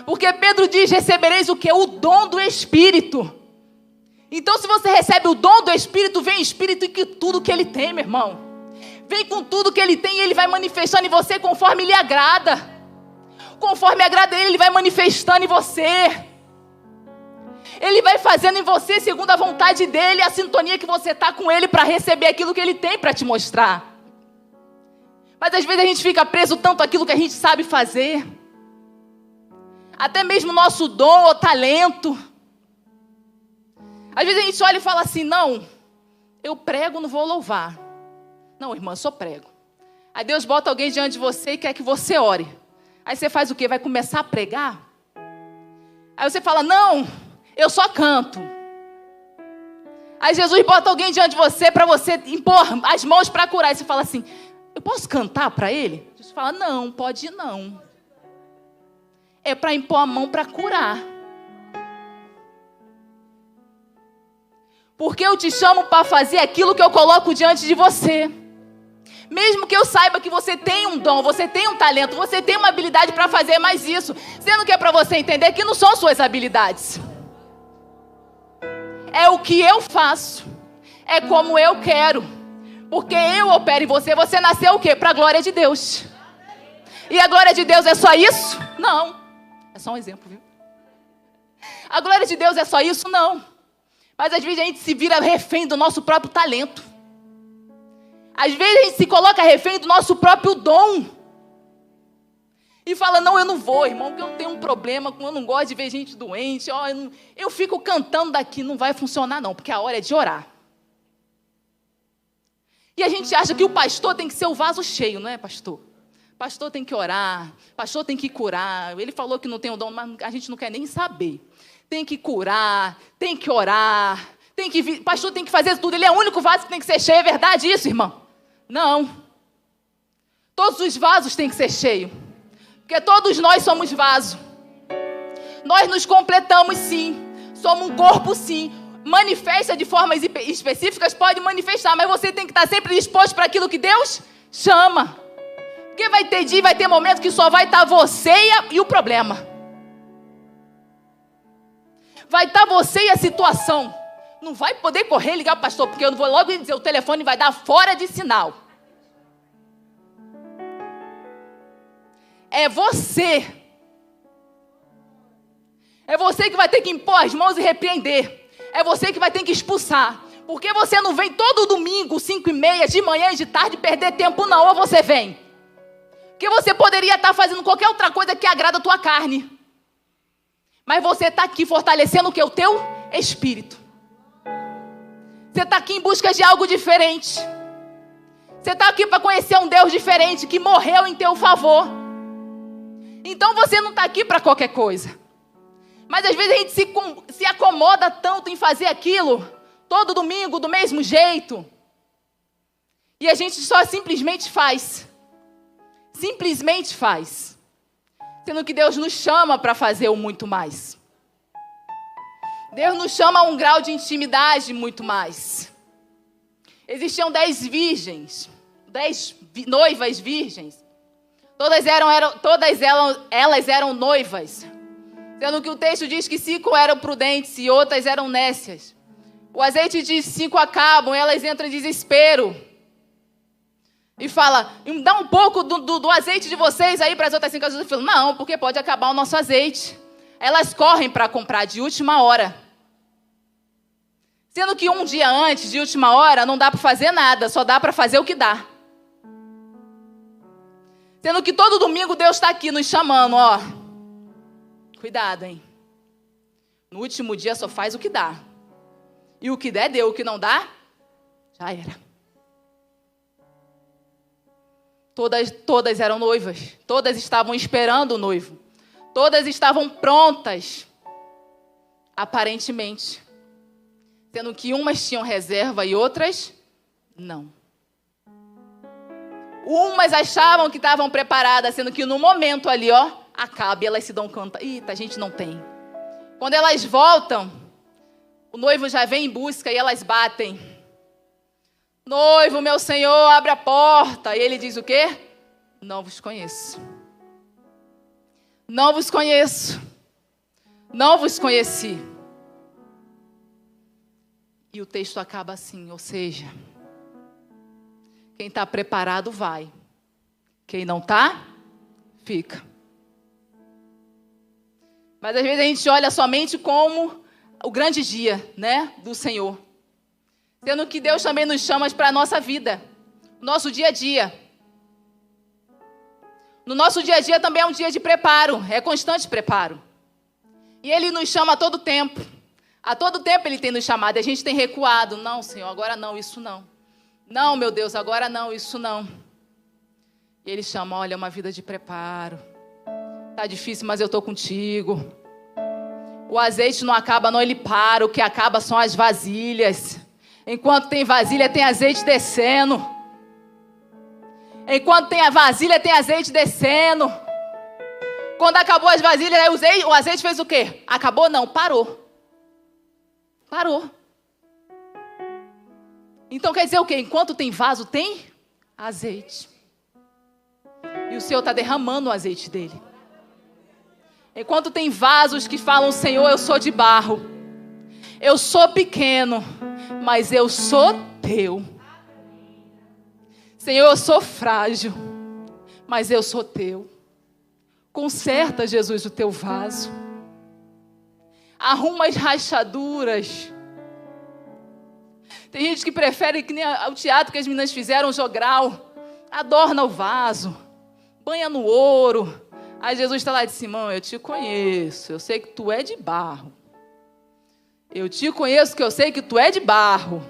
Porque Pedro diz, recebereis o quê? O dom do Espírito. Então se você recebe o dom do Espírito, vem o Espírito e tudo que Ele tem, meu irmão. Vem com tudo que Ele tem e Ele vai manifestando em você conforme Lhe agrada. Conforme agrada Ele, Ele vai manifestando em você. Ele vai fazendo em você segundo a vontade dEle, a sintonia que você está com Ele para receber aquilo que Ele tem para te mostrar. Mas às vezes a gente fica preso tanto àquilo que a gente sabe fazer. Até mesmo o nosso dom ou talento. Às vezes a gente olha e fala assim, não, eu prego, não vou louvar. Não, irmã, eu só prego. Aí Deus bota alguém diante de você e quer que você ore. Aí você faz o quê? Vai começar a pregar? Aí você fala, não, eu só canto. Aí Jesus bota alguém diante de você para você impor as mãos para curar. Aí você fala assim, eu posso cantar para ele? Jesus fala, não, pode não. É para impor a mão para curar. Porque eu te chamo para fazer aquilo que eu coloco diante de você. Mesmo que eu saiba que você tem um dom, você tem um talento, você tem uma habilidade para fazer mais isso. Sendo que é para você entender que não são suas habilidades. É o que eu faço. É como eu quero. Porque eu opero em você. Você nasceu o quê? Para a glória de Deus. E a glória de Deus é só isso? Não. É só um exemplo, viu? A glória de Deus é só isso? Não. Mas às vezes a gente se vira refém do nosso próprio talento. Às vezes a gente se coloca refém do nosso próprio dom. E fala, não, eu não vou, irmão, porque eu tenho um problema, eu não gosto de ver gente doente. Ó, eu fico cantando daqui, não vai funcionar não, porque a hora é de orar. E a gente acha que o pastor tem que ser o vaso cheio, não é, pastor? Pastor tem que orar, pastor tem que curar. Ele falou que não tem o dom, mas a gente não quer nem saber. Tem que curar, tem que orar, pastor tem que fazer tudo. Ele é o único vaso que tem que ser cheio, é verdade isso, irmão? Não. Todos os vasos têm que ser cheios. Porque todos nós somos vaso. Nós nos completamos sim. Somos um corpo sim. Manifesta de formas específicas, pode manifestar, mas você tem que estar sempre disposto para aquilo que Deus chama. Porque vai ter dia, vai ter momento que só vai estar você e o problema. Vai estar você e a situação. Não vai poder correr e ligar para o pastor, porque eu não vou logo dizer, o telefone vai dar fora de sinal. É você. É você que vai ter que impor as mãos e repreender. É você que vai ter que expulsar. Porque você não vem todo domingo, 5h30, de manhã e de tarde, perder tempo não, ou você vem. Porque você poderia estar fazendo qualquer outra coisa que agrada a tua carne. Mas você está aqui fortalecendo o que? O teu espírito. Você está aqui em busca de algo diferente. Você está aqui para conhecer um Deus diferente, que morreu em teu favor. Então você não está aqui para qualquer coisa. Mas às vezes a gente se acomoda tanto em fazer aquilo, todo domingo, do mesmo jeito. E a gente só simplesmente faz. Simplesmente faz. Sendo que Deus nos chama para fazer o muito mais. Deus nos chama a um grau de intimidade muito mais. Existiam 10 virgens, 10 noivas virgens. Todas elas eram noivas. Sendo que o texto diz que 5 eram prudentes e outras eram nécias. O azeite de 5 acabam, elas entram em desespero. E fala, dá um pouco do azeite de vocês aí para as outras 5. As outras falam, não, porque pode acabar o nosso azeite. Elas correm para comprar de última hora. Sendo que um dia antes, de última hora, não dá para fazer nada, só dá para fazer o que dá. Sendo que todo domingo Deus está aqui nos chamando, ó. Cuidado, hein? No último dia só faz o que dá. E o que der, deu. O que não dá, já era. Todas eram noivas. Todas estavam esperando o noivo. Todas estavam prontas. Aparentemente. Sendo que umas tinham reserva e outras não. Umas achavam que estavam preparadas, sendo que no momento ali, ó, acaba e elas se dão conta. Eita, a gente não tem. Quando elas voltam, o noivo já vem em busca e elas batem. Noivo, meu senhor, abre a porta. E ele diz o quê? Não vos conheço. Não vos conheço. Não vos conheci. E o texto acaba assim, ou seja, quem está preparado vai. Quem não está, fica. Mas às vezes a gente olha somente como o grande dia, né, do Senhor. Sendo que Deus também nos chama para a nossa vida, nosso dia a dia. No nosso dia a dia também é um dia de preparo, é constante preparo. E Ele nos chama a todo tempo. A todo tempo Ele tem nos chamado e a gente tem recuado. Não, Senhor, agora não, isso não. Não, meu Deus, agora não, isso não. E Ele chama, olha, é uma vida de preparo. Tá difícil, mas eu estou contigo. O azeite não acaba, não, ele para. O que acaba são as vasilhas. Enquanto tem vasilha, tem azeite descendo. Enquanto tem a vasilha, tem azeite descendo. Quando acabou as vasilhas, aí o azeite fez o quê? Acabou? Não, parou. Parou. Então quer dizer o quê? Enquanto tem vaso, tem azeite. E o Senhor está derramando o azeite dele. Enquanto tem vasos que falam, Senhor, eu sou de barro. Eu sou pequeno, mas eu sou teu. Senhor, eu sou frágil, mas eu sou teu. Conserta, Jesus, o teu vaso. Arruma as rachaduras. Tem gente que prefere, que nem o teatro que as meninas fizeram, jogral. Adorna o vaso. Banha no ouro. Aí Jesus está lá de Simão, eu te conheço. Eu sei que tu é de barro. Eu te conheço, que eu sei que tu é de barro.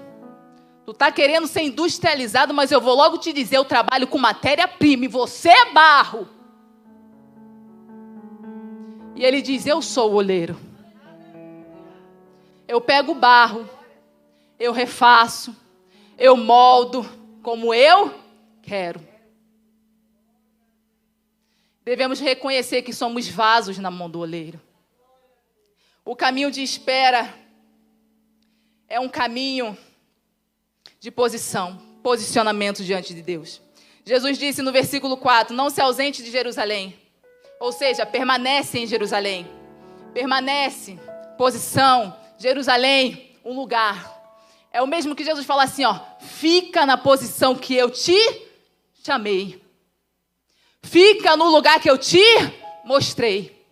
Tu está querendo ser industrializado, mas eu vou logo te dizer, eu trabalho com matéria-prima e você é barro. E ele diz, eu sou o oleiro. Eu pego o barro, eu refaço, eu moldo como eu quero. devemos reconhecer que somos vasos na mão do oleiro. O caminho de espera é um caminho de posicionamento diante de Deus. Jesus disse no versículo 4, não se ausente de Jerusalém. Ou seja, permanece em Jerusalém. Permanece, posição, Jerusalém, um lugar. É o mesmo que Jesus fala assim, ó, fica na posição que eu te chamei. Fica no lugar que eu te mostrei.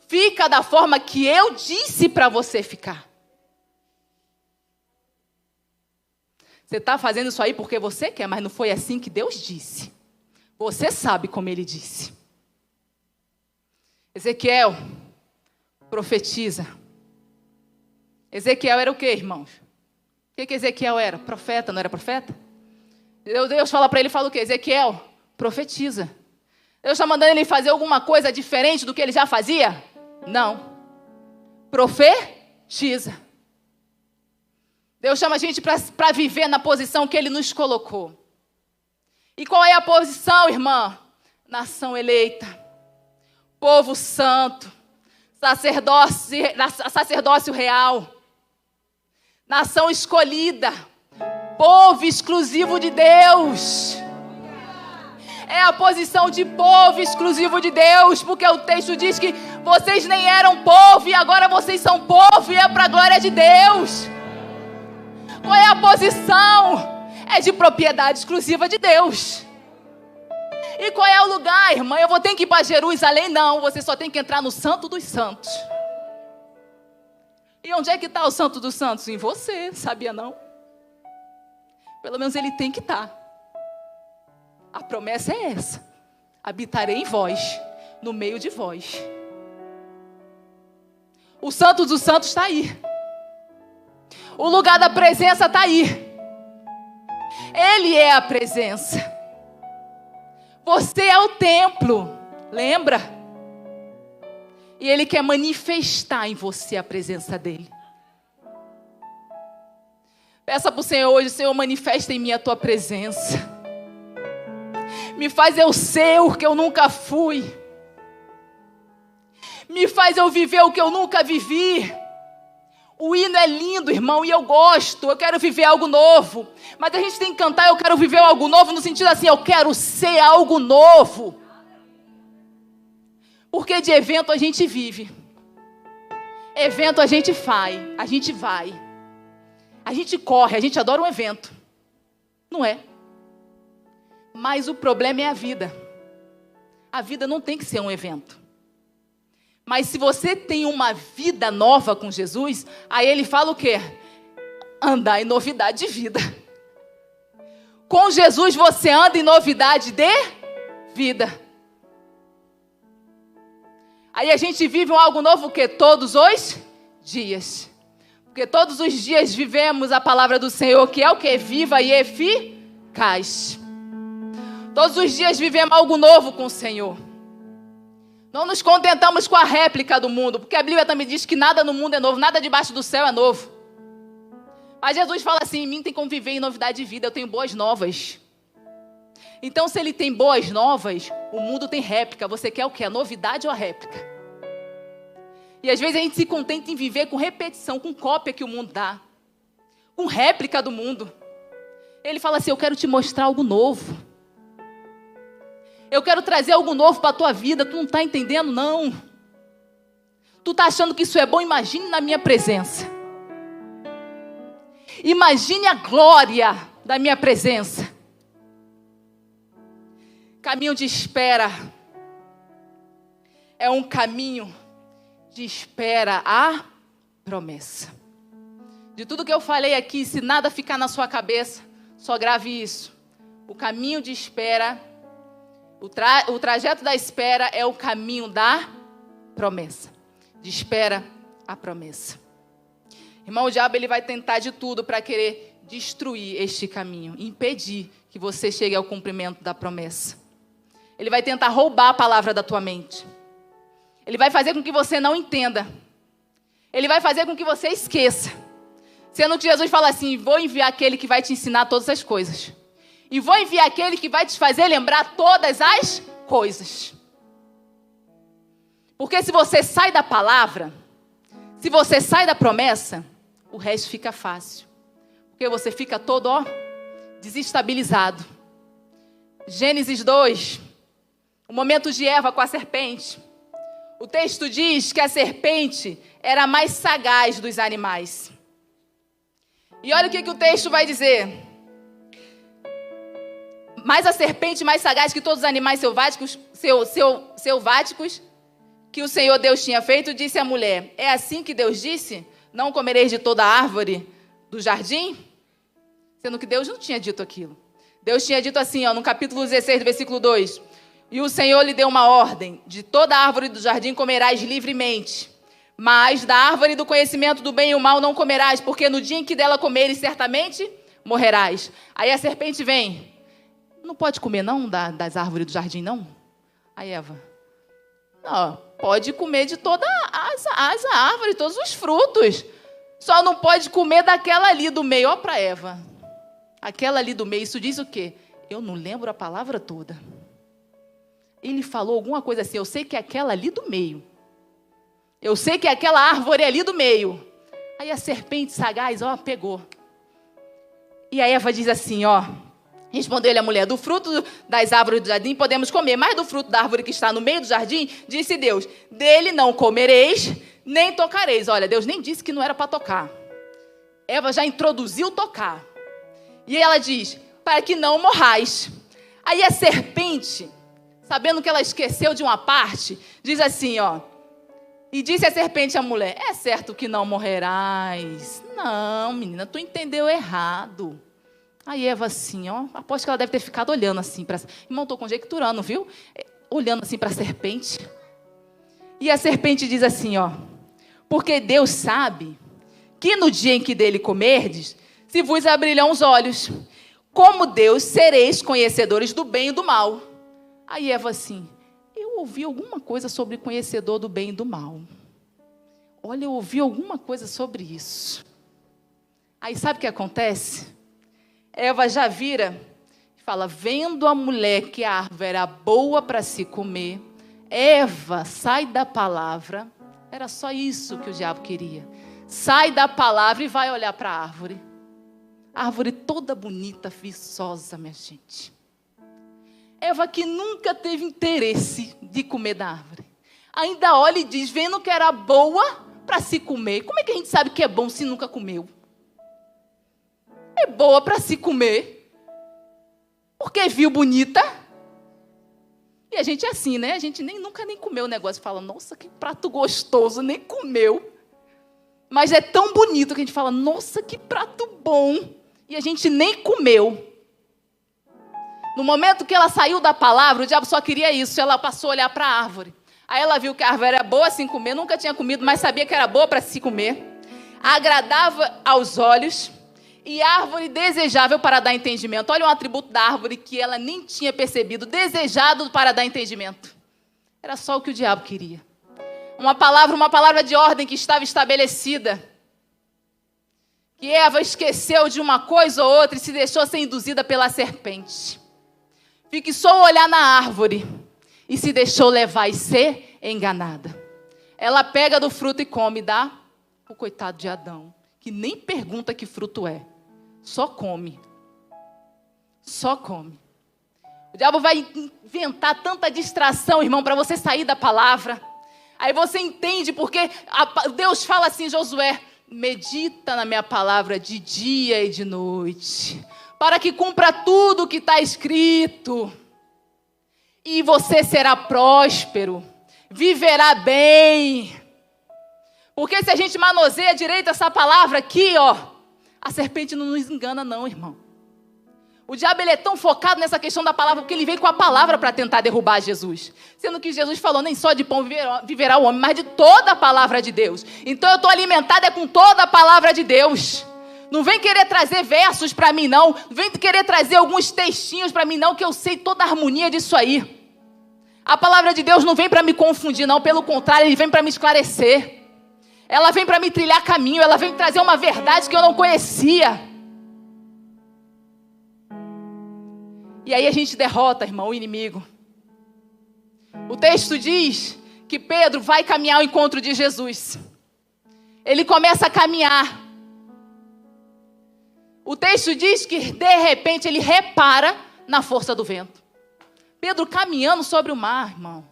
Fica da forma que eu disse para você ficar. Você está fazendo isso aí porque você quer, mas não foi assim que Deus disse. Você sabe como Ele disse. Ezequiel profetiza. Ezequiel era o quê, irmãos? O que Ezequiel era? Profeta, não era profeta? Deus fala para ele, fala o quê? Ezequiel, profetiza. Deus está mandando ele fazer alguma coisa diferente do que ele já fazia? Não. Profetiza. Deus chama a gente para viver na posição que Ele nos colocou. E qual é a posição, irmã? Nação eleita, povo santo, sacerdócio real, nação escolhida, povo exclusivo de Deus. É a posição de povo exclusivo de Deus, porque o texto diz que vocês nem eram povo e agora vocês são povo e é para a glória de Deus. Qual é a posição? É de propriedade exclusiva de Deus. E qual é o lugar, irmã? Eu vou ter que ir para Jerusalém? Não, você só tem que entrar no Santo dos Santos. E onde é que está o Santo dos Santos? Em você, sabia não? Pelo menos ele tem que estar. A promessa é essa. Habitarei em vós, no meio de vós. O Santo dos Santos está aí. O lugar da presença está aí. Ele é a presença. Você é o templo. Lembra? E Ele quer manifestar em você a presença dEle. Peça para o Senhor hoje, Senhor, manifesta em mim a Tua presença. Me faz eu ser o que eu nunca fui. Me faz eu viver o que eu nunca vivi. O hino é lindo, irmão, e eu gosto. Eu quero viver algo novo. Mas a gente tem que cantar, eu quero viver algo novo, no sentido assim, eu quero ser algo novo. Porque de evento a gente vive. Evento a gente faz, a gente vai. A gente corre, a gente adora um evento. Não é? Mas o problema é a vida. A vida não tem que ser um evento. Mas se você tem uma vida nova com Jesus, aí Ele fala o quê? Andar em novidade de vida. Com Jesus você anda em novidade de vida. Aí a gente vive um algo novo o quê? Todos os dias. Porque todos os dias vivemos a palavra do Senhor, que é o quê? Viva e eficaz. Todos os dias vivemos algo novo com o Senhor. Não nos contentamos com a réplica do mundo, porque a Bíblia também diz que nada no mundo é novo, nada debaixo do céu é novo. Mas Jesus fala assim, em mim tem como viver em novidade de vida, eu tenho boas novas. Então se Ele tem boas novas, o mundo tem réplica. Você quer o quê? A novidade ou a réplica? E às vezes a gente se contenta em viver com repetição, com cópia que o mundo dá. Com réplica do mundo. Ele fala assim, eu quero te mostrar algo novo. Eu quero trazer algo novo para a tua vida. Tu não está entendendo, não. Tu está achando que isso é bom? Imagine na minha presença. Imagine a glória da minha presença. Caminho de espera. É um caminho de espera à promessa. De tudo que eu falei aqui, se nada ficar na sua cabeça, só grave isso. O caminho de espera, o trajeto da espera é o caminho da promessa. De espera à promessa. Irmão, o diabo ele vai tentar de tudo para querer destruir este caminho, impedir que você chegue ao cumprimento da promessa. Ele vai tentar roubar a palavra da tua mente. Ele vai fazer com que você não entenda. Ele vai fazer com que você esqueça. Sendo que Jesus fala assim, vou enviar aquele que vai te ensinar todas as coisas. E vou enviar aquele que vai te fazer lembrar todas as coisas. Porque se você sai da palavra, se você sai da promessa, o resto fica fácil. Porque você fica todo, desestabilizado. Gênesis 2, o momento de Eva com a serpente. O texto diz que a serpente era a mais sagaz dos animais. E olha o que o texto vai dizer. Mas a serpente mais sagaz que todos os animais selváticos que o Senhor Deus tinha feito, disse à mulher: é assim que Deus disse? Não comereis de toda a árvore do jardim? Sendo que Deus não tinha dito aquilo. Deus tinha dito assim, no capítulo 16, do versículo 2. E o Senhor lhe deu uma ordem: de toda a árvore do jardim comerás livremente, mas da árvore do conhecimento do bem e o mal não comerás, porque no dia em que dela comeres, certamente morrerás. Aí a serpente vem: não pode comer não das árvores do jardim, não? Aí Eva: não, pode comer de todas as árvores, todos os frutos. Só não pode comer daquela ali do meio. Ó para Eva. Aquela ali do meio, isso diz o quê? Eu não lembro a palavra toda. Ele falou alguma coisa assim: eu sei que é aquela ali do meio. Eu sei que é aquela árvore ali do meio. Aí a serpente sagaz, pegou. E a Eva diz assim, respondeu-lhe a mulher: do fruto das árvores do jardim podemos comer, mas do fruto da árvore que está no meio do jardim, disse Deus: dele não comereis, nem tocareis. Olha, Deus nem disse que não era para tocar. Eva já introduziu tocar. E ela diz: para que não morrais. Aí a serpente, sabendo que ela esqueceu de uma parte, diz assim, e disse a serpente à mulher: é certo que não morrerás. Não, menina, tu entendeu errado. Aí Eva assim, aposto que ela deve ter ficado olhando assim para... Irmão, estou conjecturando, viu? Olhando assim para a serpente. E a serpente diz assim, porque Deus sabe que no dia em que dele comerdes, se vos abrirão os olhos, como Deus sereis conhecedores do bem e do mal. Aí Eva assim: eu ouvi alguma coisa sobre conhecedor do bem e do mal. Olha, eu ouvi alguma coisa sobre isso. Aí sabe o que acontece? Eva já vira e fala: vendo a mulher que a árvore era boa para se comer, Eva sai da palavra. Era só isso que o diabo queria. Sai da palavra e vai olhar para a árvore. Árvore toda bonita, viçosa, minha gente. Eva, que nunca teve interesse de comer da árvore, ainda olha e diz, vendo que era boa para se comer. Como é que a gente sabe que é bom se nunca comeu? É boa para se comer, porque viu bonita. E a gente é assim, né? A gente nunca comeu o negócio e fala: nossa, que prato gostoso, nem comeu. Mas é tão bonito que a gente fala: nossa, que prato bom. E a gente nem comeu. No momento que ela saiu da palavra, o diabo só queria isso. Ela passou a olhar para a árvore. Aí ela viu que a árvore era boa assim comer. Nunca tinha comido, mas sabia que era boa para se comer. Agradava aos olhos. E árvore desejável para dar entendimento. Olha um atributo da árvore que ela nem tinha percebido. Desejado para dar entendimento. Era só o que o diabo queria. Uma palavra de ordem que estava estabelecida. Que Eva esqueceu de uma coisa ou outra e se deixou ser induzida pela serpente. Fixou o olhar na árvore e se deixou levar e ser enganada. Ela pega do fruto e come, dá o coitado de Adão, que nem pergunta que fruto é. Só come. Só come. O diabo vai inventar tanta distração, irmão, para você sair da palavra. Aí você entende porque Deus fala assim, Josué: medita na minha palavra de dia e de noite, para que cumpra tudo o que está escrito. E você será próspero, viverá bem. Porque se a gente manuseia direito essa palavra aqui, a serpente não nos engana não, irmão. O diabo ele é tão focado nessa questão da palavra, porque ele veio com a palavra para tentar derrubar Jesus. Sendo que Jesus falou, nem só de pão viverá o homem, mas de toda a palavra de Deus. Então eu estou alimentada com toda a palavra de Deus. Não vem querer trazer versos para mim não. Não vem querer trazer alguns textinhos para mim não, que eu sei toda a harmonia disso aí. A palavra de Deus não vem para me confundir não, pelo contrário, ele vem para me esclarecer. Ela vem para me trilhar caminho, ela vem trazer uma verdade que eu não conhecia. E aí a gente derrota, irmão, o inimigo. O texto diz que Pedro vai caminhar ao encontro de Jesus. Ele começa a caminhar. O texto diz que, de repente, ele repara na força do vento. Pedro caminhando sobre o mar, irmão.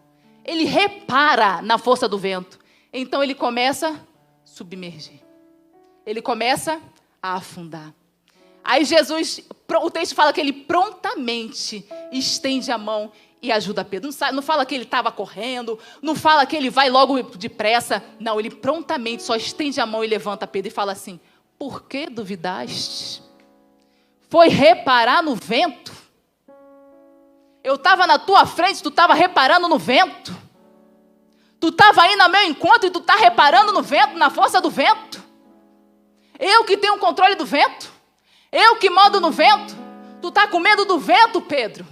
Ele repara na força do vento. Então ele começa a submergir. Ele começa a afundar. Aí Jesus, o texto fala que ele prontamente estende a mão e ajuda Pedro. Não fala que ele estava correndo, não fala que ele vai logo depressa. Não, ele prontamente só estende a mão e levanta Pedro e fala assim: por que duvidaste? Foi reparar no vento? Eu estava na tua frente, tu estava reparando no vento? Tu estava indo ao meu encontro e tu está reparando no vento, na força do vento? Eu que tenho o controle do vento? Eu que mando no vento? Tu está com medo do vento, Pedro?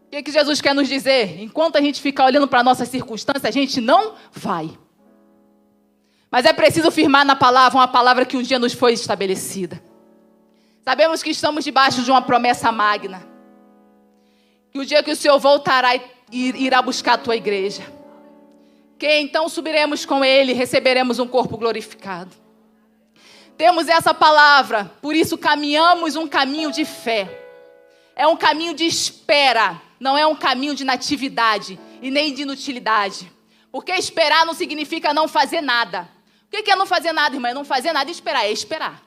O que Jesus quer nos dizer? Enquanto a gente ficar olhando para nossas circunstâncias, a gente não vai. Mas é preciso firmar na palavra, uma palavra que um dia nos foi estabelecida. Sabemos que estamos debaixo de uma promessa magna. Que o dia que o Senhor voltará e irá buscar a tua igreja, que então subiremos com Ele, receberemos um corpo glorificado. Temos essa palavra, por isso caminhamos um caminho de fé. É um caminho de espera, não é um caminho de natividade e nem de inutilidade. Porque esperar não significa não fazer nada. O que é não fazer nada, irmã? É não fazer nada e esperar, é esperar.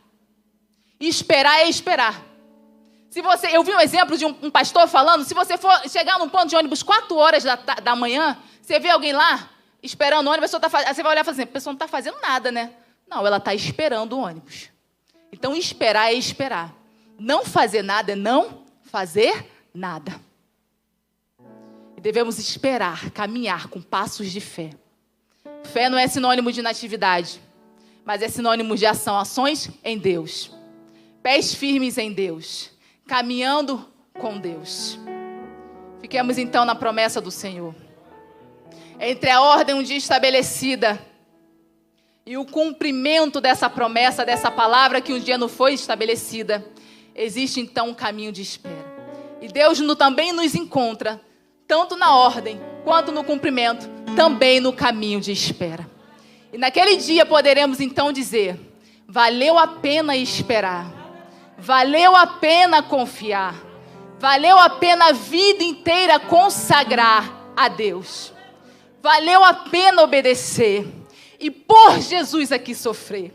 Esperar é esperar. Eu vi um exemplo de um pastor falando, se você for chegar num ponto de ônibus 4 horas da manhã, você vê alguém lá esperando o ônibus, você vai olhar e falar assim: a pessoa não está fazendo nada, né? Não, ela está esperando o ônibus. Então, esperar é esperar. Não fazer nada é não fazer nada. E devemos esperar, caminhar com passos de fé. Fé não é sinônimo de inatividade, mas é sinônimo de ação, ações em Deus. Pés firmes em Deus, caminhando com Deus. Fiquemos então na promessa do Senhor. Entre a ordem um dia estabelecida e o cumprimento dessa promessa, dessa palavra que um dia não foi estabelecida, existe então um caminho de espera. E Deus também nos encontra, tanto na ordem quanto no cumprimento, também no caminho de espera. E naquele dia poderemos então dizer: valeu a pena esperar, valeu a pena confiar, valeu a pena a vida inteira consagrar a Deus, valeu a pena obedecer e por Jesus aqui sofrer.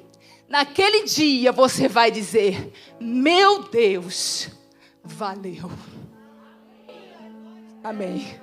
Naquele dia você vai dizer: meu Deus, valeu. Amém.